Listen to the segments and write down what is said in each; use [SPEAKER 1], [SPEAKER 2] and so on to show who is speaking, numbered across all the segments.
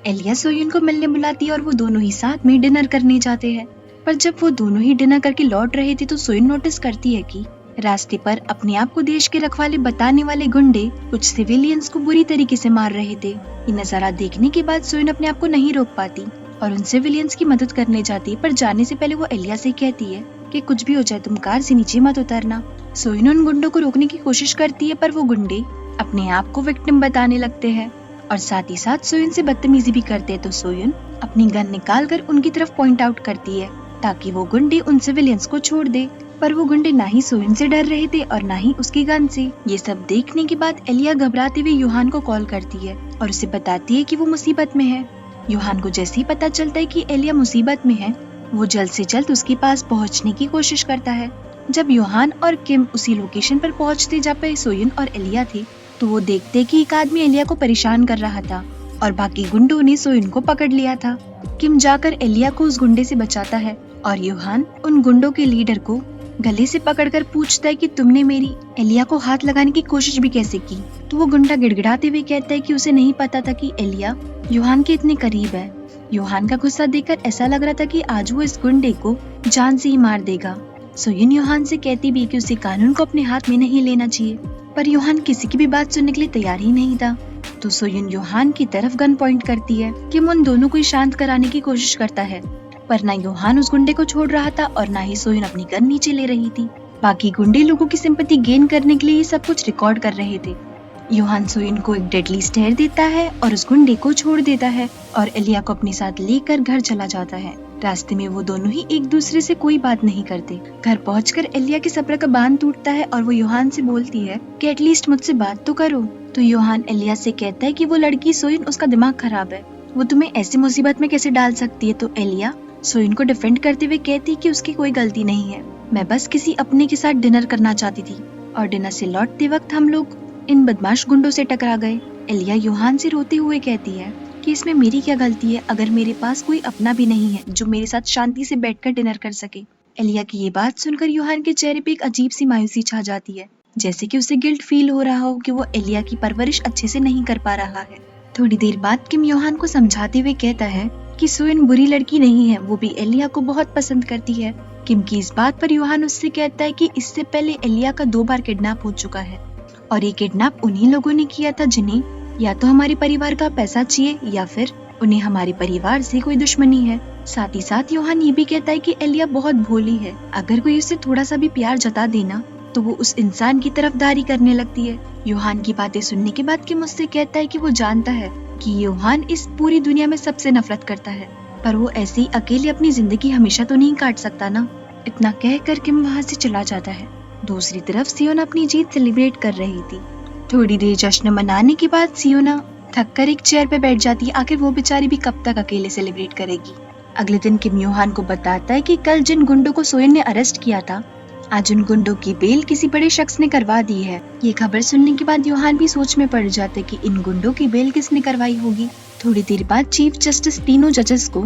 [SPEAKER 1] एलिया सोयुन को मिलने बुलाती है और वो दोनों ही साथ में डिनर करने जाते हैं। पर जब वो दोनों ही डिनर करके लौट रहे थे तो सोयुन नोटिस करती है कि रास्ते पर अपने आप को देश के रखवाले बताने वाले गुंडे कुछ सिविलियंस को बुरी तरीके से मार रहे थे। ये नजारा देखने के बाद सोयुन अपने आप को नहीं रोक पाती और उन सिविलियंस की मदद करने जाती है। पर जाने से पहले वो एलिया से कहती है कि कुछ भी हो जाए तुम कार से नीचे मत उतरना। सोयुन उन गुंडों को रोकने की कोशिश करती है पर वो गुंडे अपने आप को विक्टिम बताने लगते हैं और साथ ही साथ सोयुन से बदतमीजी भी करते हैं। तो सोयुन अपनी गन निकालकर उनकी तरफ पॉइंट आउट करती है ताकि वो गुंडे उन सिविलियंस को छोड़ दे। पर वो गुंडे ना ही सोयुन से डर रहे थे और ना ही उसकी गन से। ये सब देखने के बाद एलिया घबराते हुए यूहान को कॉल करती है और उसे बताती है कि वो मुसीबत में है। यूहान को जैसे ही पता चलता है कि एलिया मुसीबत में है, वो जल्द से जल्द उसके पास पहुंचने की कोशिश करता है। जब यूहान और किम उसी लोकेशन पर पहुंचते जहाँ पे सोयुन और एलिया थे, तो वो देखते कि एक आदमी एलिया को परेशान कर रहा था और बाकी गुंडों ने सोयुन को पकड़ लिया था। किम जाकर एलिया को उस गुंडे से बचाता है और यूहान उन गुंडों के लीडर को गले से पकड़कर पूछता है कि तुमने मेरी एलिया को हाथ लगाने की कोशिश भी कैसे की। तो वो गुंडा गिड़गिड़ाते हुए कहता है कि उसे नहीं पता था कि एलिया यूहान के इतने करीब है। यूहान का गुस्सा देखकर ऐसा लग रहा था कि आज वो इस गुंडे को जान से ही मार देगा। सोयुन यूहान से कहती भी कि उसे कानून को अपने हाथ में नहीं लेना चाहिए, पर यूहान किसी की भी बात सुनने के लिए तैयार ही नहीं था। तो सोयुन यूहान की तरफ गन पॉइंट करती है कि वो उन दोनों को शांत कराने की कोशिश करता है, पर ना यूहान उस गुंडे को छोड़ रहा था और ना ही सोयुन अपनी गन नीचे ले रही थी। बाकी गुंडे लोगों की सिंपैथी गेन करने के लिए ये सब कुछ रिकॉर्ड कर रहे थे। यूहान सोयुन को एक डेडली स्टेयर देता है और उस गुंडे को छोड़ देता है और एलिया को अपने साथ लेकर घर चला जाता है। रास्ते में वो दोनों ही एक दूसरे से कोई बात नहीं करते। घर पहुंचकर एलिया के सब्र का बांध टूटता है और वो यूहान से बोलती है कि एटलीस्ट मुझसे बात तो करो। तो यूहान एलिया से कहता है कि वो लड़की सोयुन, उसका दिमाग खराब है, वो तुम्हें ऐसी मुसीबत में कैसे डाल सकती है। तो एलिया सोयुन को डिफेंड करते हुए कहती है कि उसकी कोई गलती नहीं है, मैं बस किसी अपने के साथ डिनर करना चाहती थी और डिनर से लौटते वक्त हम लोग इन बदमाश गुंडों से टकरा गए। एलिया यूहान से रोते हुए कहती है कि इसमें मेरी क्या गलती है, अगर मेरे पास कोई अपना भी नहीं है जो मेरे साथ शांति से बैठकर डिनर कर सके। एलिया की ये बात सुनकर यूहान के चेहरे पे एक अजीब सी मायूसी छा जाती है, जैसे कि उसे गिल्ट फील हो रहा हो कि वो एलिया की परवरिश अच्छे से नहीं कर पा रहा है। थोड़ी देर बाद किम यूहान को समझाते हुए कहता है कि सोयुन बुरी लड़की नहीं है, वो भी एलिया को बहुत पसंद करती है। किम की इस बात पर यूहान उससे कहता है कि इससे पहले एलिया का 2 बार किडनैप हो चुका है और ये किडनैप उन्हीं लोगों ने किया था जिन्हें या तो हमारे परिवार का पैसा चाहिए या फिर उन्हें हमारे परिवार से कोई दुश्मनी है। साथ ही साथ यूहान ये भी कहता है कि एलिया बहुत भोली है, अगर कोई उसे थोड़ा सा भी प्यार जता देना तो वो उस इंसान की तरफदारी करने लगती है। यूहान की बातें सुनने के बाद किम उससे कहता है कि वो जानता है कि यूहान इस पूरी दुनिया में सबसे नफरत करता है, पर वो ऐसे ही अकेले अपनी जिंदगी हमेशा तो नहीं काट सकता ना। इतना कहकर किम वहाँ से चला जाता है। दूसरी तरफ सियोना अपनी जीत सेलिब्रेट कर रही थी। थोड़ी देर जश्न मनाने के बाद सियोना थक कर एक चेयर पे बैठ जाती है। आखिर वो बेचारी भी कब तक अकेले सेलिब्रेट करेगी। अगले दिन किम यूहान को बताता है कि कल जिन गुंडों को सोयुन ने अरेस्ट किया था, आज उन गुंडों की बेल किसी बड़े शख्स ने करवा दी है। ये खबर सुनने के बाद यूहान भी सोच में पड़ जाता है कि इन गुंडों की बेल किसने करवाई होगी। थोड़ी देर बाद चीफ जस्टिस तीनों जजेस को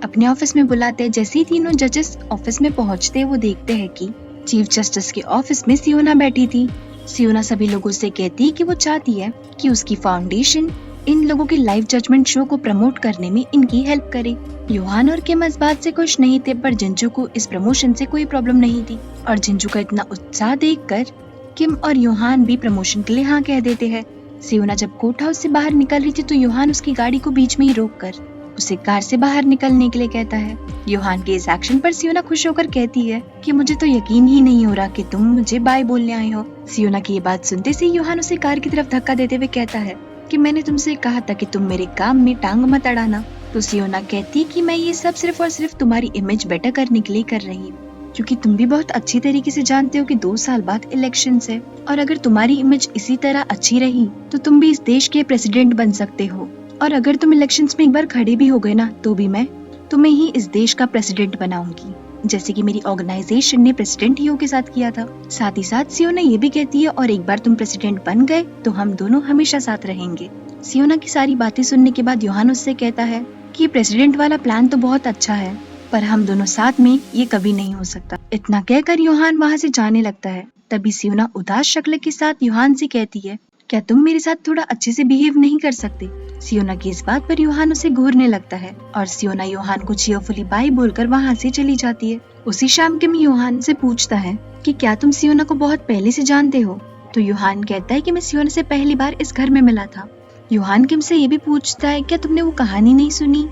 [SPEAKER 1] अपने ऑफिस में बुलाते हैं। जैसे ही तीनों जजेस ऑफिस में पहुंचते हैं, वो देखते हैं कि चीफ जस्टिस के ऑफिस में सियोना बैठी थी। सियोना सभी लोगों से कहती है कि वो चाहती है कि उसकी फाउंडेशन इन लोगों के लाइव जजमेंट शो को प्रमोट करने में इनकी हेल्प करे। यूहान और किम इस बात से खुश नहीं थे, पर जिंजू को इस प्रमोशन से कोई प्रॉब्लम नहीं थी और जिंजू का इतना उत्साह देखकर किम और यूहान भी प्रमोशन के लिए हाँ कह देते हैं। सियोना जब कोर्ट हाउस से बाहर निकल रही थी तो यूहान उसकी गाड़ी को बीच में ही रोककर उसे कार से बाहर निकलने के लिए कहता है। यूहान के इस एक्शन पर सियोना खुश होकर कहती है कि मुझे तो यकीन ही नहीं हो रहा कि तुम मुझे बाय बोलने आए हो। सियोना की ये बात सुनते से यूहान उसे कार की तरफ धक्का देते हुए कहता है कि मैंने तुमसे कहा था कि तुम मेरे काम में टांग मत अड़ाना। तो सियोना कहती कि मैं ये सब सिर्फ और सिर्फ तुम्हारी इमेज बेटर करने के लिए कर रही हूँ, क्योंकि तुम भी बहुत अच्छी तरीके से जानते हो कि 2 साल बाद इलेक्शन है और अगर तुम्हारी इमेज इसी तरह अच्छी रही तो तुम भी इस देश के प्रेसिडेंट बन सकते हो, और अगर तुम इलेक्शंस में एक बार खड़े भी हो गए ना तो भी मैं तुम्हें ही इस देश का प्रेसिडेंट बनाऊंगी, जैसे कि मेरी ऑर्गेनाइजेशन ने प्रेसिडेंट हीरो के साथ किया था। साथ ही साथ सियोना ये भी कहती है और एक बार तुम प्रेसिडेंट बन गए तो हम दोनों हमेशा साथ रहेंगे। सियोना की सारी बातें सुनने के बाद यूहान उससे कहता है कि प्रेसिडेंट वाला प्लान तो बहुत अच्छा है, पर हम दोनों साथ में ये कभी नहीं हो सकता। इतना कहकर यूहान वहाँ से जाने लगता है। तभी सियोना उदास शक्ल के साथ यूहान से कहती है क्या तुम मेरे साथ थोड़ा अच्छे से बिहेव नहीं कर सकते? सियोना की इस बात पर योहान उसे घूरने लगता है और सियोना योहान को चीयरफुली बाय बोलकर वहाँ से चली जाती है। उसी शाम किम योहान से पूछता है कि क्या तुम सियोना को बहुत पहले से जानते हो? तो योहान कहता है कि मैं सियोना से पहली बार इस घर में मिला था। योहान किम से ये भी पूछता है क्या तुमने वो कहानी नहीं सुनी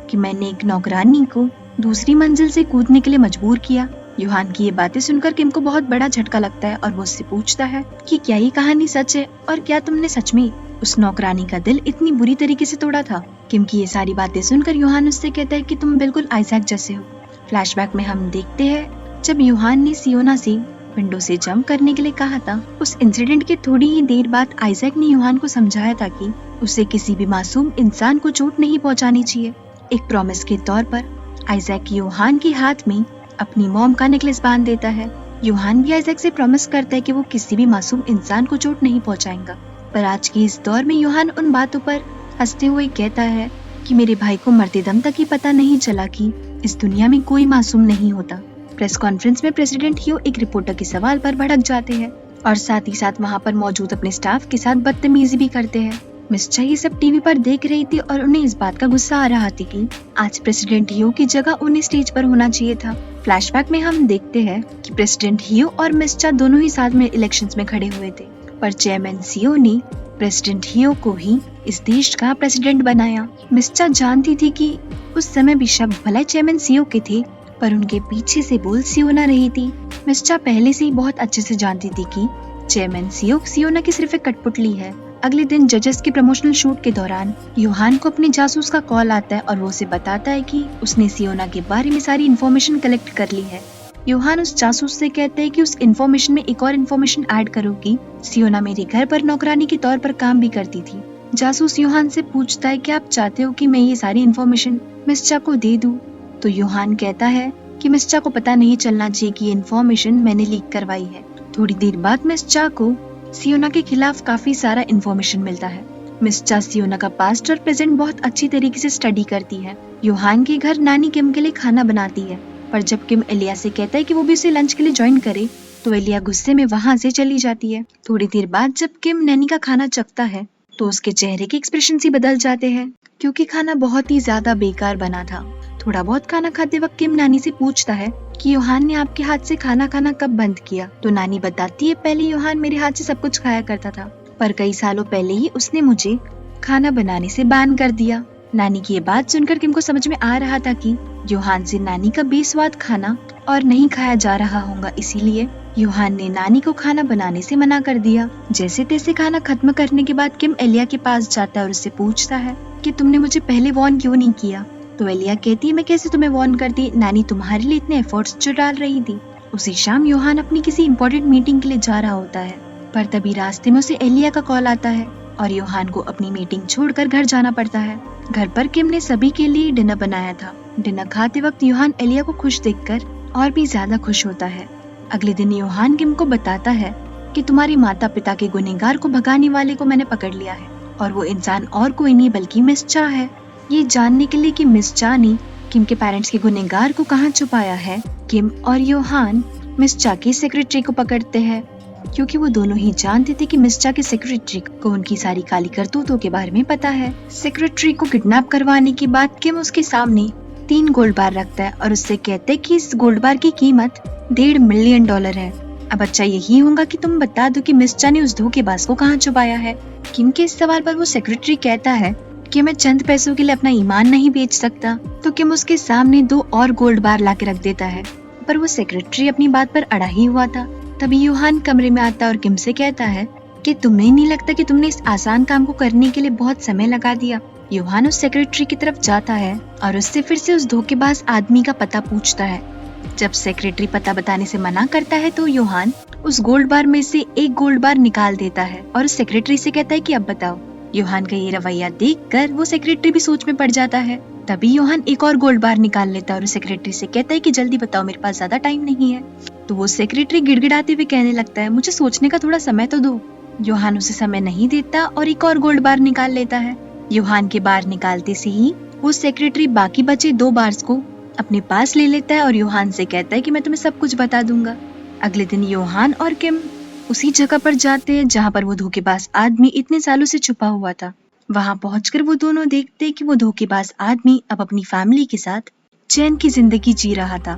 [SPEAKER 1] कि मैंने एक नौकरानी को दूसरी मंजिल से कूदने के लिए मजबूर किया? योहान की ये बातें सुनकर किम को बहुत बड़ा झटका लगता है और वो उससे पूछता है कि क्या ये कहानी सच है और क्या तुमने सच में उस नौकरानी का दिल इतनी बुरी तरीके से तोड़ा था? किम की ये सारी बातें सुनकर योहान उससे कहता है कि तुम बिल्कुल आइजैक जैसे हो। फ्लैशबैक में हम देखते हैं जब योहान ने सियोना से विंडो से जंप करने के लिए कहा था, उस इंसिडेंट के थोड़ी ही देर बाद आइजैक ने योहान को समझाया था कि उसे किसी भी मासूम इंसान को चोट नहीं पहुंचानी चाहिए। एक प्रॉमिस के तौर पर आइजैक योहान के हाथ में अपनी मॉम का नेकलेस बांध देता है। योहान भी आइजैक से प्रॉमिस करता है कि वो किसी भी मासूम इंसान को चोट नहीं पहुंचाएगा। पर आज के इस दौर में योहान उन बातों पर हंसते हुए कहता है कि मेरे भाई को मरते दम तक ही पता नहीं चला कि इस दुनिया में कोई मासूम नहीं होता। प्रेस कॉन्फ्रेंस में प्रेसिडेंट ह्यू एक रिपोर्टर के सवाल पर भड़क जाते हैं और साथ ही साथ वहाँ पर मौजूद अपने स्टाफ के साथ बदतमीजी भी करते हैं। मिस चा ये सब टीवी पर देख रही थी और उन्हें इस बात का गुस्सा आ रहा था कि आज प्रेसिडेंट ह्यू की जगह उन्हें स्टेज पर होना चाहिए था। फ्लैशबैक में हम देखते हैं कि प्रेसिडेंट ह्यू और मिस चा दोनों ही साथ में इलेक्शंस में खड़े हुए थे, पर चेयरमैन सीओ ने प्रेसिडेंट ह्यू को ही इस देश का प्रेसिडेंट बनाया। मिस चा जानती थी कि उस समय भी शब्द भले चेयरमैन सीओ के थे, पर उनके पीछे से बोल सियोना रही थी। मिस चा पहले से ही बहुत अच्छे से जानती थी कि चेयरमैन सीओ सियोना की सिर्फ एक कठपुतली है। अगले दिन जजेस के प्रमोशनल शूट के दौरान योहान को अपने जासूस का कॉल आता है और वो उसे बताता है कि उसने सियोना के बारे में सारी इन्फॉर्मेशन कलेक्ट कर ली है। योहान उस जासूस से कहते हैं कि उस इन्फॉर्मेशन में एक और इन्फॉर्मेशन ऐड करो कि सियोना मेरे घर पर नौकरानी के तौर पर काम भी करती थी। जासूस योहान से पूछता है कि आप चाहते हो कि मैं ये सारी इन्फॉर्मेशन मिस चा को दे दूं? तो योहान कहता है कि मिस चा को पता नहीं चलना चाहिए कि ये इन्फॉर्मेशन मैंने लीक करवाई है। थोड़ी देर बाद मिस चा को सियोना के खिलाफ काफी सारा इन्फॉर्मेशन मिलता है। मिस चा सियोना का पास्ट और प्रेजेंट बहुत अच्छी तरीके से स्टडी करती है। योहान के घर नानी किम के लिए खाना बनाती है, पर जब किम एलिया से कहता है कि वो भी उसे लंच के लिए ज्वाइन करे तो एलिया गुस्से में वहाँ से चली जाती है। थोड़ी देर बाद जब किम नैनी का खाना चखता है तो उसके चेहरे के एक्सप्रेशन ही बदल जाते हैं, क्योंकि खाना बहुत ही ज्यादा बेकार बना था। थोड़ा बहुत खाना खाते वक्त किम नानी से पूछता है कि योहान ने आपके हाथ से खाना खाना कब बंद किया? तो नानी बताती है पहले योहान मेरे हाथ से सब कुछ खाया करता था, पर कई सालों पहले ही उसने मुझे खाना बनाने से बैन कर दिया। नानी की ये बात सुनकर किम को समझ में आ रहा था कि योहान से नानी का बेस्वाद खाना और नहीं खाया जा रहा होगा, इसीलिए योहान ने नानी को खाना बनाने से मना कर दिया। जैसे तैसे खाना खत्म करने के बाद किम एलिया के पास जाता है और उससे पूछता है कि तुमने मुझे पहले वार्न क्यों नहीं किया? तो एलिया कहती है मैं कैसे तुम्हें वार्न करती, नानी तुम्हारे लिए इतने एफर्ट्स जो डाल रही थी। उसी शाम योहान अपनी किसी इम्पोर्टेंट मीटिंग के लिए जा रहा होता है, पर तभी रास्ते में उसे एलिया का कॉल आता है और योहान को अपनी मीटिंग छोड़कर घर जाना पड़ता है। घर पर किम ने सभी के लिए डिनर बनाया था। डिनर खाते वक्त योहान एलिया को खुश देखकर और भी ज्यादा खुश होता है। अगले दिन योहान किम को बताता है कि तुम्हारे माता पिता के गुनहगार को भगाने वाले को मैंने पकड़ लिया है और वो इंसान और कोई नहीं बल्कि मिस चा है। ये जानने के लिए कि मिस चा ने किम के पेरेंट्स के गुनहगार को कहाँ छुपाया है, किम और योहान मिस चा की सेक्रेटरी को पकड़ते हैं, क्योंकि वो दोनों ही जानते थे कि मिस चा के सेक्रेटरी को उनकी सारी काली करतूतों के बारे में पता है। सेक्रेटरी को किडनैप करवाने के बाद किम उसके सामने 3 गोल्ड बार रखता है और उससे कहते हैं कि इस गोल्ड बार की कीमत $1.5 मिलियन है। अब अच्छा यही होगा कि तुम बता दो कि मिस चा ने उस धोखेबाज को कहाँ छुपाया है। किम के इस सवाल पर वो सेक्रेटरी कहता है कि मैं चंद पैसों के लिए अपना ईमान नहीं बेच सकता। तो किम उसके सामने 2 और गोल्ड बार ला के रख देता है, पर वो सेक्रेटरी अपनी बात पर अड़ा ही हुआ था। तभी योहान कमरे में आता और किम से कहता है कि तुम्हें नहीं लगता कि तुमने इस आसान काम को करने के लिए बहुत समय लगा दिया? योहान उस सेक्रेटरी की तरफ जाता है और उससे फिर से उस धोखेबाज आदमी का पता पूछता है। जब सेक्रेटरी पता बताने से मना करता है तो योहान उस गोल्ड बार में से एक गोल्ड बार निकाल देता है और उस सेक्रेटरी से कहता है कि अब बताओ। योहान का ये रवैया देखकर वो सेक्रेटरी भी सोच में पड़ जाता है। तभी योहान एक और गोल्ड बार निकाल लेता है और सेक्रेटरी से कहता है कि जल्दी बताओ, मेरे पास ज्यादा टाइम नहीं है। तो वो सेक्रेटरी गिड़गिड़ाते हुए कहने लगता है मुझे सोचने का थोड़ा समय तो दो। योहान उसे समय नहीं देता और एक और गोल्ड बार निकाल लेता है। योहान के बार निकालते से ही वो सेक्रेटरी बाकी बचे 2 बार्स को अपने पास ले लेता है और योहान से कहता है कि मैं तुम्हें सब कुछ बता दूंगा। अगले दिन योहान और किम उसी जगह पर जाते हैं जहाँ पर वो धोखेबाज आदमी इतने सालों से छुपा हुआ था। वहाँ पहुंचकर वो दोनों देखते कि वो धोखेबाज आदमी अब अपनी फैमिली के साथ चैन की जिंदगी जी रहा था।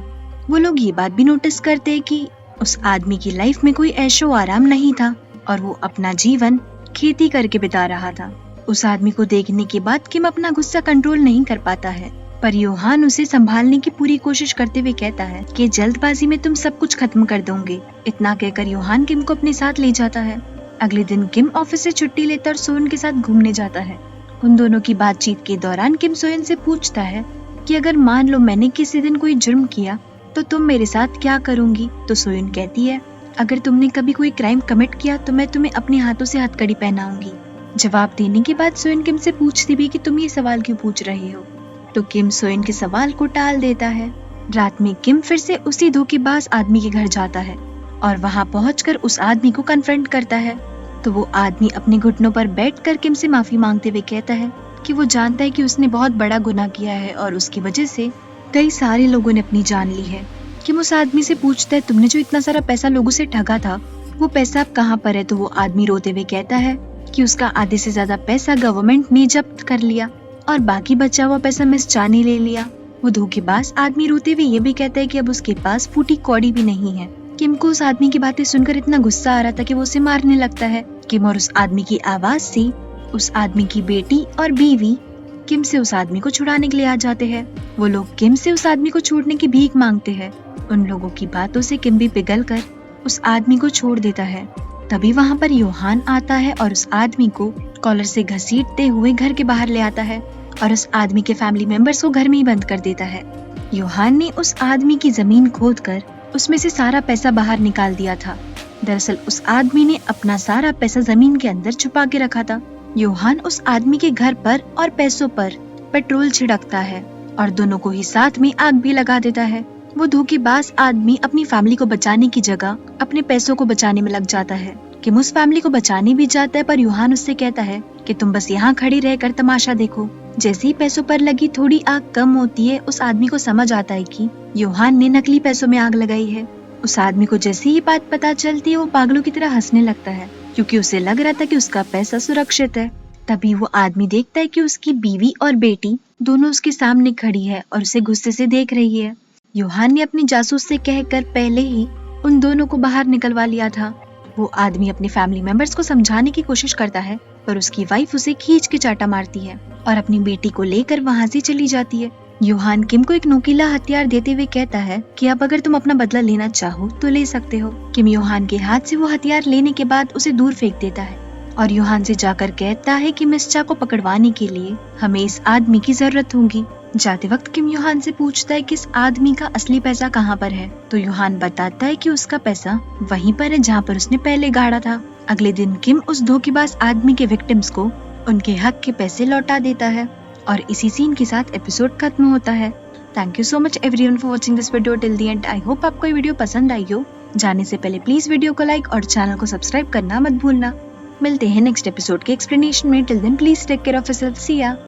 [SPEAKER 1] वो लोग ये बात भी नोटिस करते कि उस आदमी की लाइफ में कोई ऐशो आराम नहीं था और वो अपना जीवन खेती करके बिता रहा था। उस आदमी को देखने के बाद किम अपना गुस्सा कंट्रोल नहीं कर पाता है, पर योहान उसे संभालने की पूरी कोशिश करते हुए कहता है कि जल्दबाजी में तुम सब कुछ खत्म कर दोगे। इतना कहकर योहान किम को अपने साथ ले जाता है। अगले दिन किम ऑफिस से छुट्टी लेकर सोयन के साथ घूमने जाता है। उन दोनों की बातचीत के दौरान किम सोयन से पूछता है कि अगर मान लो मैंने किसी दिन कोई जुर्म किया तो तुम मेरे साथ क्या करूंगी। तो सोयन कहती है, अगर तुमने कभी कोई क्राइम कमिट किया तो मैं तुम्हें अपने हाथों से हथकड़ी पहनाऊंगी। जवाब देने के बाद सोयन किम से पूछती भी कि तुम ये सवाल क्यों पूछ रहे हो। तो किम सोयन के सवाल को टाल देता है। रात में किम फिर से उसी धोखेबाज आदमी के घर जाता है और वहाँ पहुंचकर उस आदमी को कन्फ्रंट करता है। तो वो आदमी अपने घुटनों पर बैठकर किम से माफी मांगते हुए कहता है कि वो जानता है कि उसने बहुत बड़ा गुनाह किया है और उसकी वजह से कई सारे लोगों ने अपनी जान ली है। किम उस आदमी से पूछता है, तुमने जो इतना सारा पैसा लोगों से ठगा था वो पैसा अब कहाँ पर है। तो वो आदमी रोते हुए कहता है कि उसका आधे से ज्यादा पैसा गवर्नमेंट ने जब्त कर लिया और बाकी बचा हुआ पैसा मिस चा ने ले लिया। वो धोखेबाज आदमी रोते हुए ये भी कहता है कि अब उसके पास फूटी कौड़ी भी नहीं है। किम को उस आदमी की बातें सुनकर इतना गुस्सा आ रहा था कि वो उसे मारने लगता है। किम और उस आदमी की आवाज से उस आदमी की बेटी और बीवी किम से उस आदमी को छुड़ाने के लिए आ जाते हैं। वो लोग किम से उस आदमी को छोड़ने की भीख मांगते हैं। उन लोगों की बातों से किम भी पिघलकर उस आदमी को छोड़ देता है। तभी वहाँ पर योहान आता है और उस आदमी को कॉलर से घसीटते हुए घर के बाहर ले आता है और उस आदमी के फैमिली मेंबर्स को घर में ही बंद कर देता है। योहान ने उस आदमी की जमीन खोदकर उसमें से सारा पैसा बाहर निकाल दिया था। दरअसल उस आदमी ने अपना सारा पैसा जमीन के अंदर छुपा के रखा था। योहान उस आदमी के घर पर और पैसों पर पेट्रोल छिड़कता है और दोनों को ही साथ में आग भी लगा देता है। वो धोखेबाज आदमी अपनी फैमिली को बचाने की जगह अपने पैसों को बचाने में लग जाता है। किम उस फैमिली को बचाने भी जाता है, पर योहान उससे कहता है कि तुम बस यहाँ खड़ी रहकर तमाशा देखो। जैसे ही पैसों पर लगी थोड़ी आग कम होती है, उस आदमी को समझ आता है कि योहान ने नकली पैसों में आग लगाई है। उस आदमी को जैसे ही बात पता चलती है वो पागलों की तरह हंसने लगता है, क्योंकि उसे लग रहा था कि उसका पैसा सुरक्षित है। तभी वो आदमी देखता है कि उसकी बीवी और बेटी दोनों उसके सामने खड़ी है और उसे गुस्से से देख रही है। योहान ने अपने जासूस से कहकर पहले ही उन दोनों को बाहर निकलवा लिया था। वो आदमी अपने फैमिली मेंबर्स को समझाने की कोशिश करता है, पर उसकी वाइफ उसे खींच के चाटा मारती है और अपनी बेटी को लेकर वहाँ से चली जाती है। योहान किम को एक नोकीला हथियार देते हुए कहता है कि अब अगर तुम अपना बदला लेना चाहो तो ले सकते हो। किम योहान के हाथ से वो हथियार लेने के बाद उसे दूर फेंक देता है और योहान से जाकर कहता है कि मिस्चा को पकड़वाने के लिए हमें इस आदमी की जरूरत होगी। जाते वक्त किम योहान से पूछता है कि इस आदमी का असली पैसा कहाँ पर है। तो योहान बताता है कि उसका पैसा वहीं पर है जहाँ पर उसने पहले गाड़ा था। अगले दिन किम उस धोखेबाज आदमी के विक्टिम्स को उनके हक के पैसे लौटा देता है और इसी सीन के साथ एपिसोड खत्म होता है। Thank you so much everyone for watching this video till the end. I hope आपको ये वीडियो पसंद आई हो। जाने से पहले प्लीज वीडियो को लाइक और चैनल को सब्सक्राइब करना मत भूलना। मिलते हैं नेक्स्ट एपिसोड के एक्सप्लेनेशन में। Till then please take care of yourself. See या।